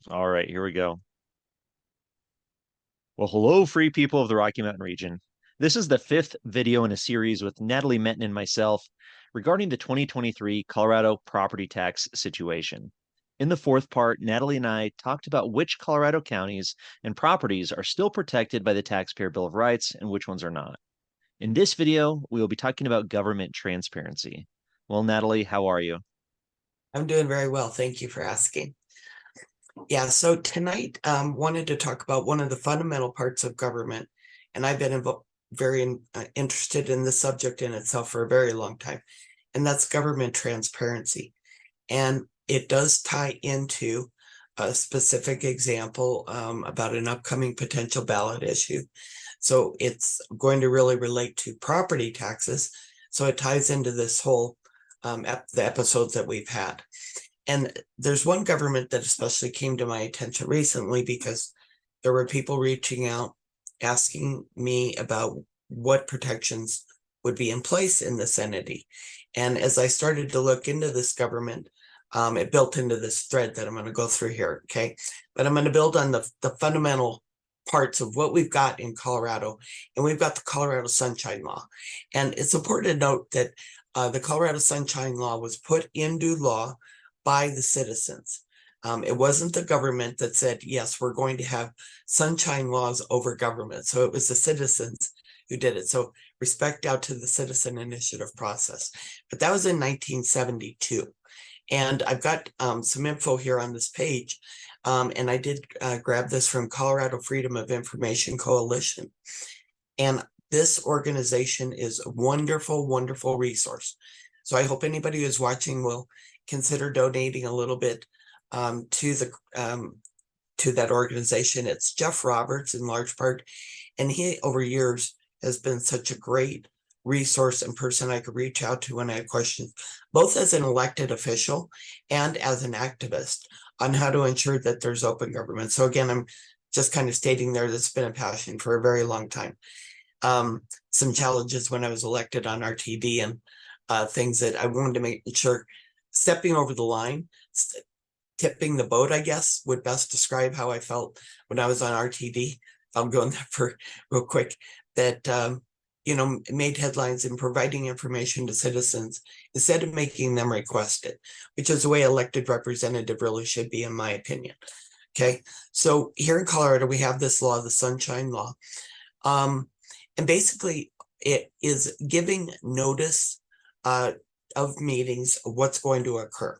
All right, here we go. Well, hello, free people of the Rocky Mountain region. This is the fifth video in a series with Natalie Menton and myself regarding the 2023 Colorado property tax situation. In the fourth part, Natalie and I talked about which Colorado counties and properties are still protected by the Taxpayer Bill of Rights and which ones are not. In this video, we will be talking about government transparency. Well, Natalie, how are you? I'm doing very well. Thank you for asking. Yeah, so tonight wanted to talk about one of the fundamental parts of government, and I've been very interested in this subject in itself for a very long time, and that's government transparency. And it does tie into a specific example about an upcoming potential ballot issue. So it's going to really relate to property taxes. So it ties into this whole the episodes that we've had. And there's one government that especially came to my attention recently because there were people reaching out asking me about what protections would be in place in this entity. And as I started to look into this government, it built into this thread that I'm going to go through here. Okay. But I'm going to build on the fundamental parts of what we've got in Colorado. And we've got the Colorado Sunshine Law. And it's important to note that the Colorado Sunshine Law was put into law by the citizens. It wasn't the government that said, yes, we're going to have sunshine laws over government. So it was the citizens who did it. So respect out to the citizen initiative process. But that was in 1972. And I've got some info here on this page. And I did grab this from Colorado Freedom of Information Coalition. And this organization is a wonderful, wonderful resource. So I hope anybody who's watching will consider donating a little bit to that organization. It's Jeff Roberts in large part, and he over years has been such a great resource and person I could reach out to when I have questions, both as an elected official and as an activist on how to ensure that there's open government. So again, I'm just kind of stating there that's been a passion for a very long time. Some challenges when I was elected on RTD and things that I wanted to make sure stepping over the line, tipping the boat, I guess, would best describe how I felt when I was on RTD. I'm going there for real quick, that, made headlines in providing information to citizens instead of making them request it, which is the way elected representative really should be, in my opinion. Okay, so here in Colorado, we have this law, the Sunshine Law. And basically, it is giving notice of meetings, of what's going to occur.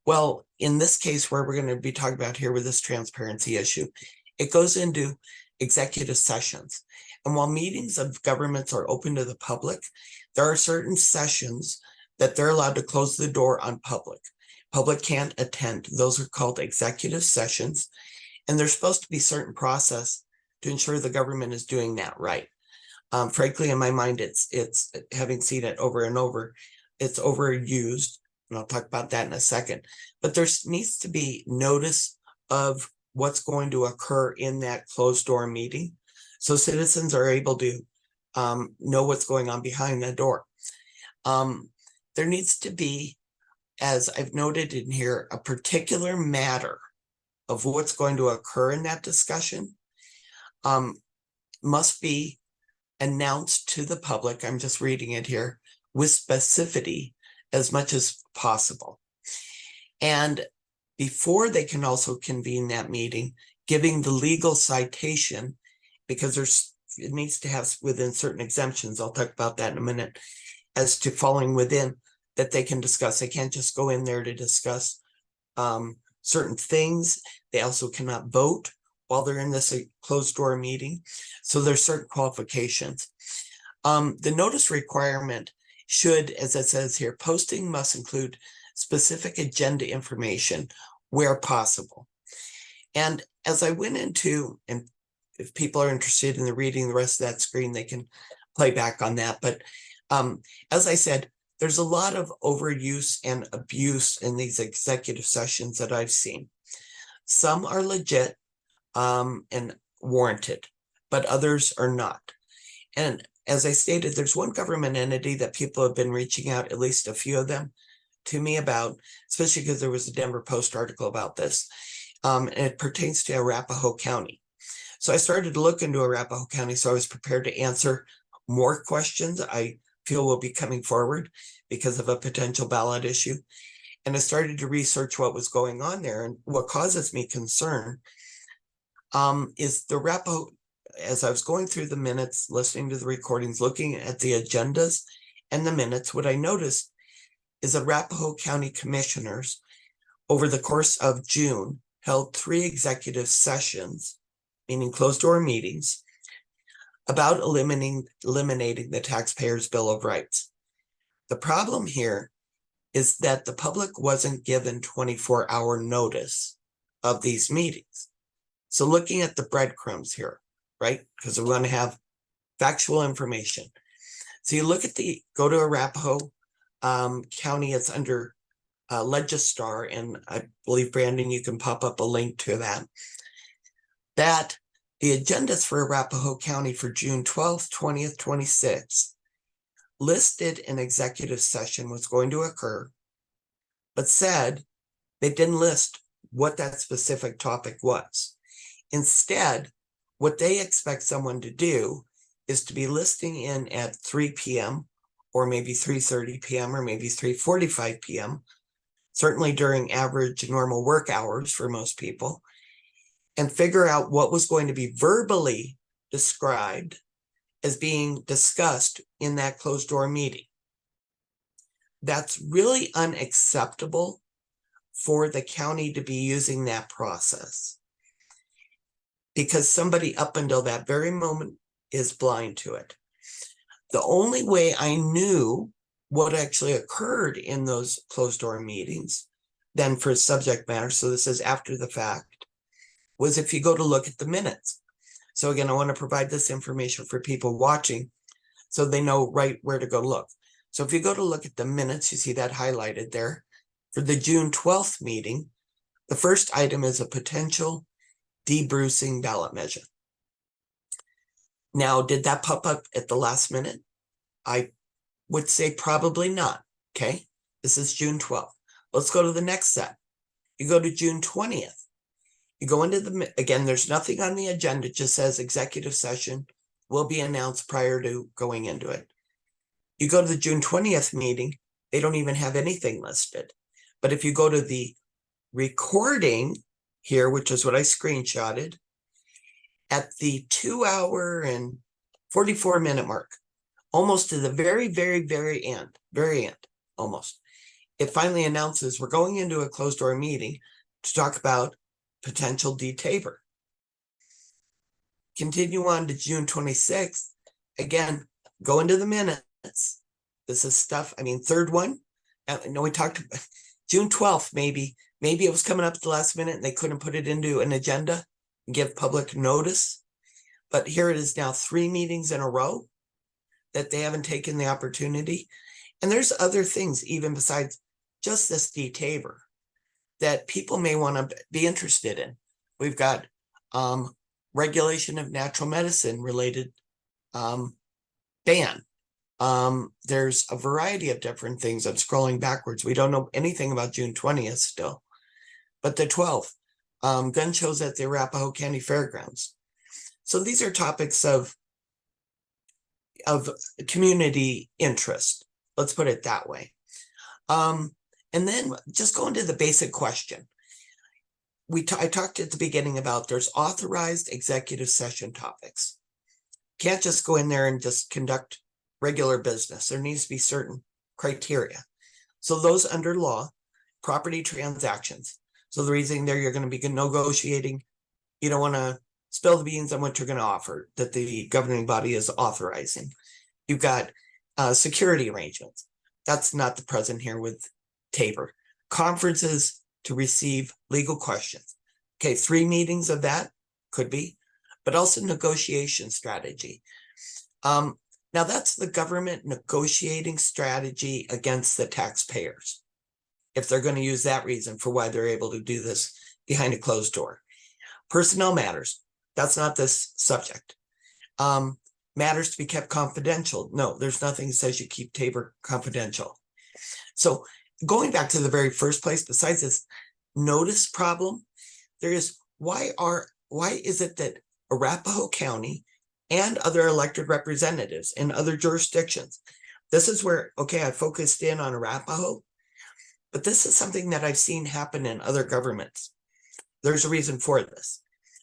Well, in this case, where we're going to be talking about here with this transparency issue, it goes into executive sessions. And while meetings of governments are open to the public, there are certain sessions that they're allowed to close the door on public. Public can't attend. Those are called executive sessions. And there's supposed to be certain process to ensure the government is doing that right. Frankly, in my mind, it's having seen it over and over, it's overused, and I'll talk about that in a second. But there needs to be notice of what's going to occur in that closed door meeting, so citizens are able to know what's going on behind the door. There needs to be, as I've noted in here, a particular matter of what's going to occur in that discussion must be announced to the public. I'm just reading it here, with specificity as much as possible. And before they can also convene that meeting, giving the legal citation, because it needs to have within certain exemptions. I'll talk about that in a minute, as to falling within that they can discuss. They can't just go in there to discuss certain things. They also cannot vote while they're in this closed door meeting. So there's certain qualifications. The notice requirement should, as it says here, posting must include specific agenda information where possible. And as I went into, and if people are interested in reading the rest of that screen, they can play back on that. But as I said, there's a lot of overuse and abuse in these executive sessions that I've seen. Some are legit and warranted, but others are not. And as I stated, there's one government entity that people have been reaching out, at least a few of them, to me about, especially because there was a Denver Post article about this. and it pertains to Arapahoe County. So I started to look into Arapahoe County, so I was prepared to answer more questions I feel will be coming forward because of a potential ballot issue. And I started to research what was going on there. And what causes me concern is the Arapahoe, as I was going through the minutes, listening to the recordings, looking at the agendas and the minutes, what I noticed is Arapahoe County commissioners over the course of June held 3 executive sessions, meaning closed door meetings, about eliminating the Taxpayers' Bill of Rights. The problem here is that the public wasn't given 24-hour notice of these meetings. So looking at the breadcrumbs here, right? Because we want to have factual information. So you look at go to Arapahoe County, it's under Legistar, and I believe, Brandon, you can pop up a link to that. That the agendas for Arapahoe County for June 12th, 20th, 26th listed an executive session was going to occur, but said they didn't list what that specific topic was. Instead, what they expect someone to do is to be listing in at 3 p.m. or maybe 3:30 p.m. or maybe 3:45 p.m., certainly during average normal work hours for most people, and figure out what was going to be verbally described as being discussed in that closed door meeting. That's really unacceptable for the county to be using that process, because somebody up until that very moment is blind to it. The only way I knew what actually occurred in those closed door meetings, then for subject matter, so this is after the fact, was if you go to look at the minutes. So again, I want to provide this information for people watching so they know right where to go look. So if you go to look at the minutes, you see that highlighted there. For the June 12th meeting, the first item is a potential debrucing ballot measure. Now, did that pop up at the last minute? I would say probably not, okay? This is June 12th. Let's go to the next set. You go to June 20th. You go into again, there's nothing on the agenda, it just says executive session will be announced prior to going into it. You go to the June 20th meeting, they don't even have anything listed. But if you go to the recording here, which is what I screenshotted, at the 2-hour and 44-minute mark, almost to the very end, almost, it finally announces we're going into a closed door meeting to talk about potential De-TABOR. Continue on to June 26th. Again, go into the minutes. This is stuff, I mean, third one. I know we talked about June 12th, maybe it was coming up at the last minute and they couldn't put it into an agenda and give public notice. But here it is now, 3 meetings in a row that they haven't taken the opportunity. And there's other things, even besides just this De-TABOR, that people may want to be interested in. We've got regulation of natural medicine related ban. There's a variety of different things. I'm scrolling backwards. We don't know anything about June 20th still. But the 12th, gun shows at the Arapahoe County Fairgrounds. So these are topics of community interest. Let's put it that way. And then just go into the basic question. I talked at the beginning about there's authorized executive session topics. Can't just go in there and just conduct regular business. There needs to be certain criteria. So those under law, property transactions. So the reason there you're going to be negotiating, you don't want to spill the beans on what you're going to offer that the governing body is authorizing. You've got security arrangements. That's not the present here with TABOR. Conferences to receive legal questions. Okay, 3 meetings of that could be, but also negotiation strategy. Now that's the government negotiating strategy against the taxpayers, if they're going to use that reason for why they're able to do this behind a closed door. Personnel matters. That's not this subject. Matters to be kept confidential. No, there's nothing that says you keep TABOR confidential. So going back to the very first place, besides this notice problem, there is why is it that Arapahoe County and other elected representatives in other jurisdictions, this is where, okay, I focused in on Arapahoe, but this is something that I've seen happen in other governments. There's a reason for this.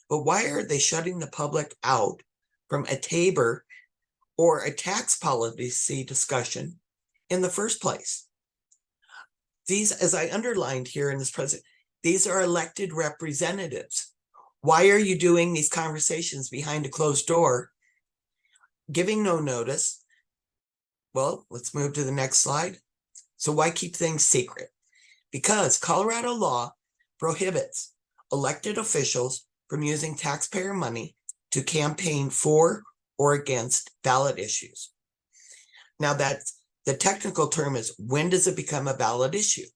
But why are they shutting the public out from a TABOR or a tax policy discussion in the first place? These, as I underlined here in this present, these are elected representatives. Why are you doing these conversations behind a closed door, giving no notice? Well, let's move to the next slide. So why keep things secret? Because Colorado law prohibits elected officials from using taxpayer money to campaign for or against ballot issues. Now, that's the technical term is, when does it become a ballot issue?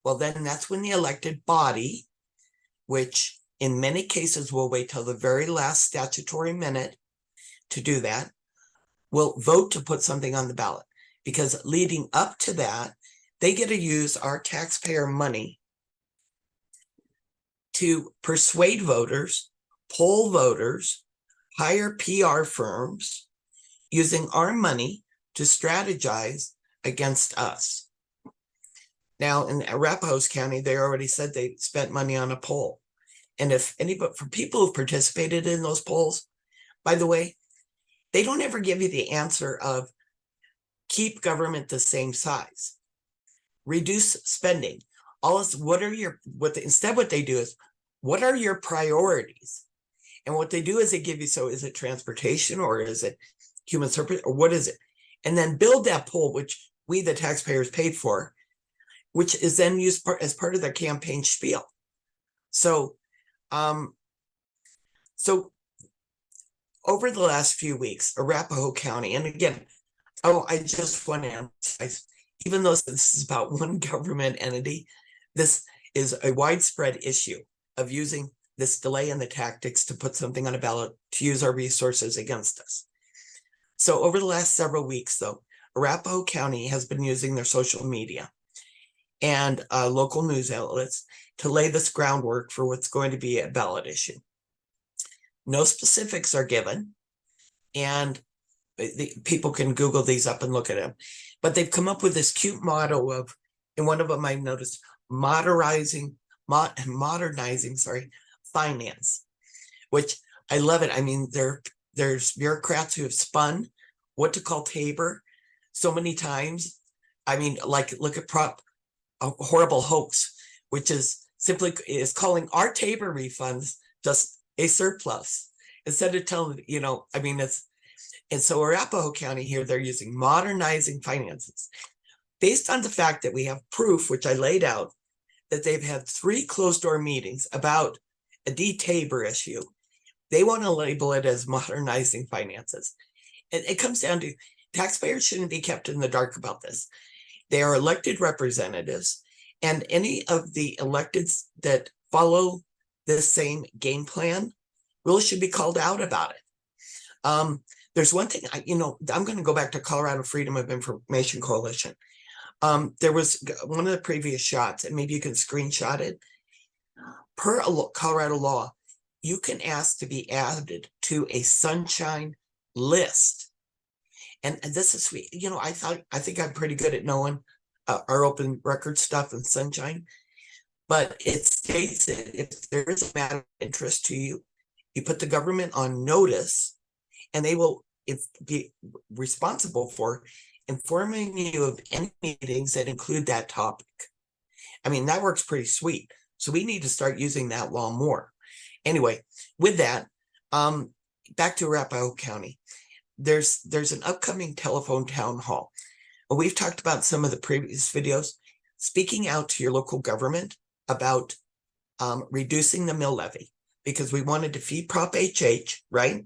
Well, then that's when the elected body, which in many cases will wait till the very last statutory minute to do that, will vote to put something on the ballot. Because leading up to that, they get to use our taxpayer money to persuade voters, poll voters, hire PR firms, using our money to strategize against us. Now, in Arapahoe County, they already said they spent money on a poll. And if anybody, for people who've participated in those polls, by the way, they don't ever give you the answer of keep government the same size, reduce spending. Instead what they do is, what are your priorities? And what they do is they give you, so is it transportation or is it human service or what is it? And then build that poll, which we, the taxpayers, paid for, which is then used as part of their campaign spiel. So, over the last few weeks, Arapahoe County, and again, I just want to emphasize, even though this is about one government entity, this is a widespread issue of using this delay in the tactics to put something on a ballot, to use our resources against us. So over the last several weeks, though, Arapahoe County has been using their social media and local news outlets to lay this groundwork for what's going to be a ballot issue. No specifics are given, and people can Google these up and look at them. But they've come up with this cute motto of, in one of them I noticed, modernizing finance, which I love it. I mean, there's bureaucrats who have spun what to call TABOR so many times. I mean, like, look at a horrible hoax, which is calling our TABOR refunds just a surplus, instead of telling, and so Arapahoe County here, they're using modernizing finances based on the fact that we have proof, which I laid out, that they've had 3 closed door meetings about a De-TABOR issue. They want to label it as modernizing finances. And it comes down to, taxpayers shouldn't be kept in the dark about this. They are elected representatives, and any of the electeds that follow this same game plan really should be called out about it. There's one thing, I'm going to go back to Colorado Freedom of Information Coalition. There was one of the previous shots, and maybe you can screenshot it. Per Colorado law, you can ask to be added to a sunshine list. And this is sweet. I think I'm pretty good at knowing our open record stuff and sunshine. But it states that if there is a matter of interest to you, you put the government on notice, and they will be responsible for informing you of any meetings that include that topic. I mean, that works pretty sweet. So we need to start using that law more. Anyway, with that, back to Arapahoe County. There's an upcoming telephone town hall. We've talked about some of the previous videos, speaking out to your local government about reducing the mill levy, because we want to defeat Prop HH, right?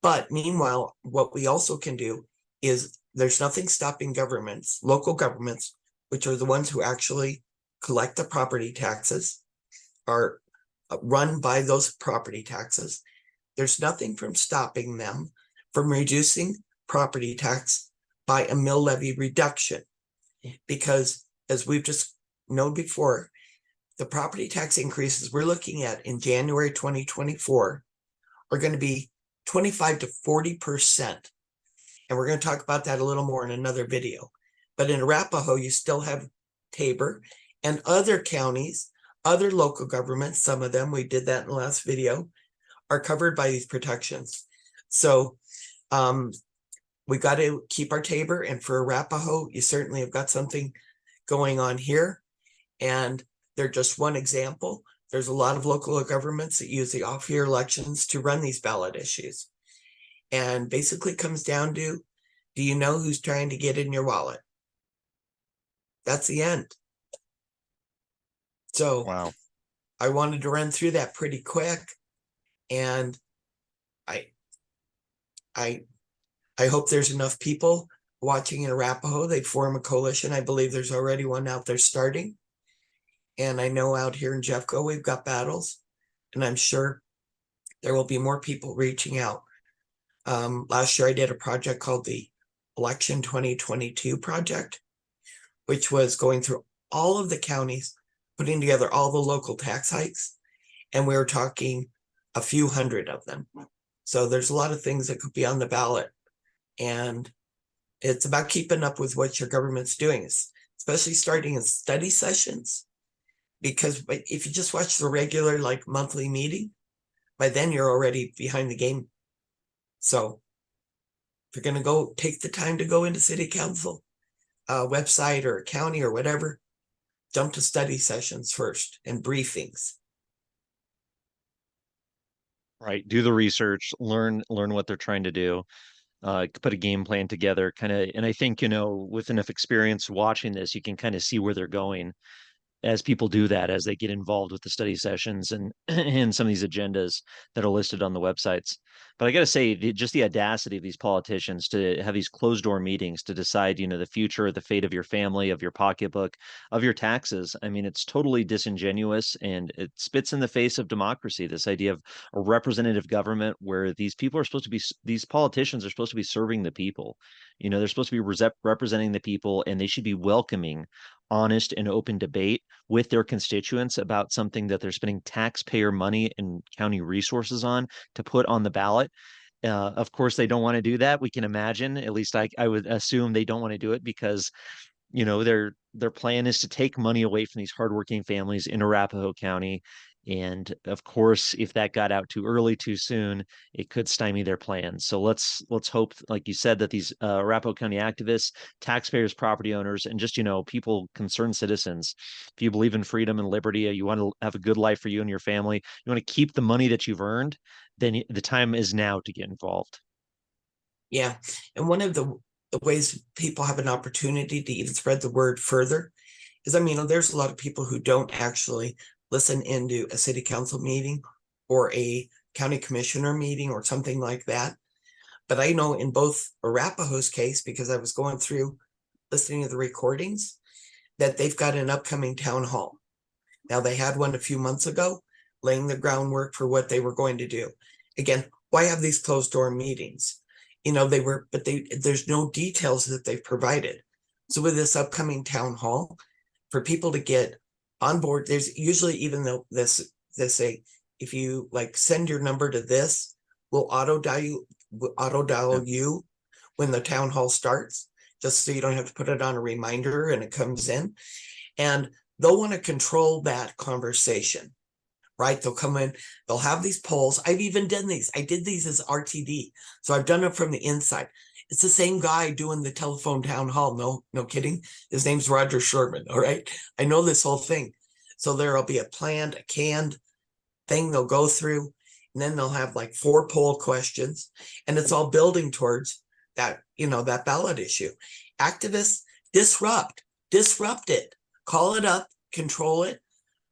But meanwhile, what we also can do is, there's nothing stopping governments, local governments, which are the ones who actually collect the property taxes, are run by those property taxes. There's nothing from stopping them from reducing property tax by a mill levy reduction, because as we've just known before, the property tax increases we're looking at in January 2024 are going to be 25 to 40%. And we're going to talk about that a little more in another video. But in Arapahoe, you still have TABOR and other counties, other local governments, some of them, we did that in the last video, are covered by these protections. So we got to keep our TABOR. And for Arapahoe, you certainly have got something going on here. And they're just one example. There's a lot of local governments that use the off-year elections to run these ballot issues. And basically comes down to, do you know who's trying to get in your wallet? That's the end. So Wow. I wanted to run through that pretty quick. And I hope there's enough people watching in Arapahoe. They form a coalition. I believe there's already one out there starting. And I know out here in Jeffco, we've got battles. And I'm sure there will be more people reaching out. Last year, I did a project called the Election 2022 project, which was going through all of the counties, putting together all the local tax hikes. And we were talking a few hundred of them. So there's a lot of things that could be on the ballot. And it's about keeping up with what your government's doing, especially starting in study sessions. Because if you just watch the regular, like monthly meeting, by then you're already behind the game. So if you're going to go take the time to go into city council website or county or whatever, jump to study sessions first and briefings. Right. Do the research, learn what they're trying to do, put a game plan together, kind of. And I think, with enough experience watching this, you can kind of see where they're going as people do that, as they get involved with the study sessions and and some of these agendas that are listed on the websites. But I got to say, just the audacity of these politicians to have these closed door meetings to decide, the future, the fate of your family, of your pocketbook, of your taxes. I mean, it's totally disingenuous, and it spits in the face of democracy. This idea of a representative government where these politicians are supposed to be serving the people. They're supposed to be representing the people, and they should be welcoming honest and open debate with their constituents about something that they're spending taxpayer money and county resources on to put on the ballot. Of course, they don't want to do that. We can imagine, at least I would assume they don't want to do it because their plan is to take money away from these hardworking families in Arapahoe County. And of course, if that got out too early, too soon, it could stymie their plans. So let's hope, like you said, that these Arapahoe County activists, taxpayers, property owners, and just people, concerned citizens, if you believe in freedom and liberty, you want to have a good life for you and your family, you want to keep the money that you've earned, then the time is now to get involved. Yeah. And one of the ways people have an opportunity to even spread the word further is, there's a lot of people who don't actually listen into a city council meeting or a county commissioner meeting or something like that. But I know in both Arapahoe's case, because I was going through listening to the recordings, that they've got an upcoming town hall. Now, they had one a few months ago, laying the groundwork for what they were going to do. Again, why have these closed door meetings? There's no details that they've provided. So with this upcoming town hall, for people to get on board, there's usually, even though they say, if you send your number to this, we'll auto dial you when the town hall starts, just so you don't have to put it on a reminder and it comes in. And they'll want to control that conversation, right? They'll come in, they'll have these polls. I've even done these. I did these as RTD. So I've done it from the inside. It's the same guy doing the telephone town hall. No kidding. His name's Roger Sherman. All right. I know this whole thing. So there'll be a canned thing they'll go through, and then they'll have 4 poll questions, and it's all building towards that, that ballot issue. Activists, disrupt it, call it up, control it,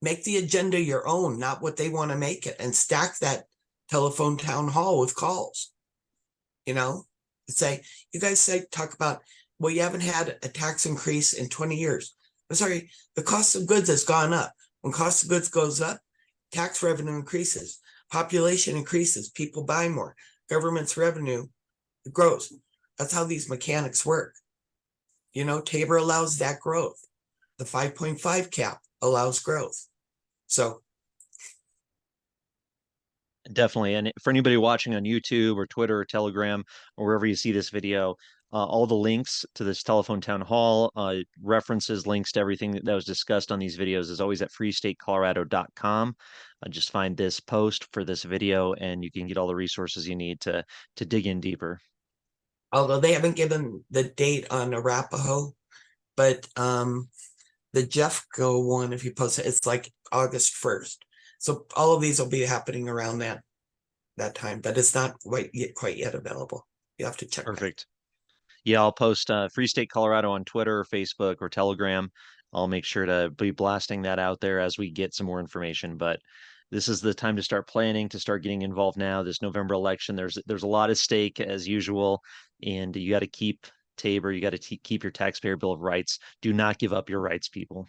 make the agenda your own, not what they want to make it, and stack that telephone town hall with calls. Say, you guys talk about, well, you haven't had a tax increase in 20 years. I'm sorry, the cost of goods has gone up. When cost of goods goes up, tax revenue increases, population increases, people buy more, government's revenue grows. That's how these mechanics work. TABOR allows that growth. The 5.5 cap allows growth. So Definitely. And for anybody watching on YouTube or Twitter or Telegram or wherever you see this video, all the links to this telephone town hall, references, links to everything that was discussed on these videos is always at freestatecolorado.com. Just find this post for this video and you can get all the resources you need to dig in deeper. although they haven't given the date on Arapahoe, but the Jeffco one, if you post it, it's like August 1st. So all of these will be happening around that time, but it's not quite yet available. You have to check that. Perfect. Yeah, I'll post Free State Colorado on Twitter, or Facebook, or Telegram. I'll make sure to be blasting that out there as we get some more information. But this is the time to start planning, to start getting involved now. This November election, there's a lot at stake as usual, and you got to keep TABOR. You got to keep your taxpayer bill of rights. Do not give up your rights, people.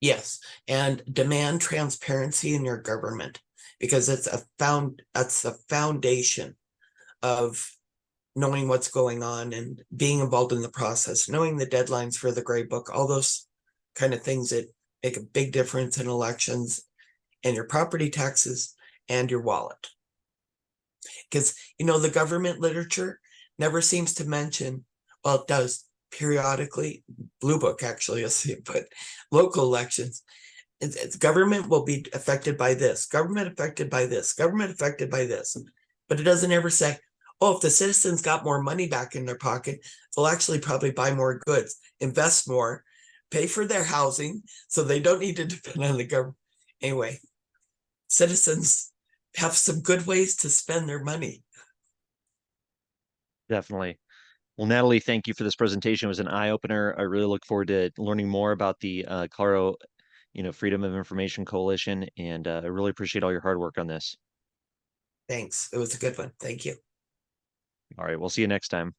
Yes, and demand transparency in your government because that's the foundation of knowing what's going on and being involved in the process, knowing the deadlines for the gray book, all those kind of things that make a big difference in elections and your property taxes and your wallet. Because, the government literature never seems to mention, well, it does periodically, Blue Book actually, you'll see it, but local elections, government will be affected by this, government affected by this, government affected by this. But it doesn't ever say, oh, if the citizens got more money back in their pocket, they'll actually probably buy more goods, invest more, pay for their housing, so they don't need to depend on the government. Anyway, citizens have some good ways to spend their money. Definitely. Well, Natalie, thank you for this presentation. It was an eye opener. I really look forward to learning more about the Colorado, Freedom of Information Coalition, and I really appreciate all your hard work on this. Thanks. It was a good one. Thank you. All right, we'll see you next time.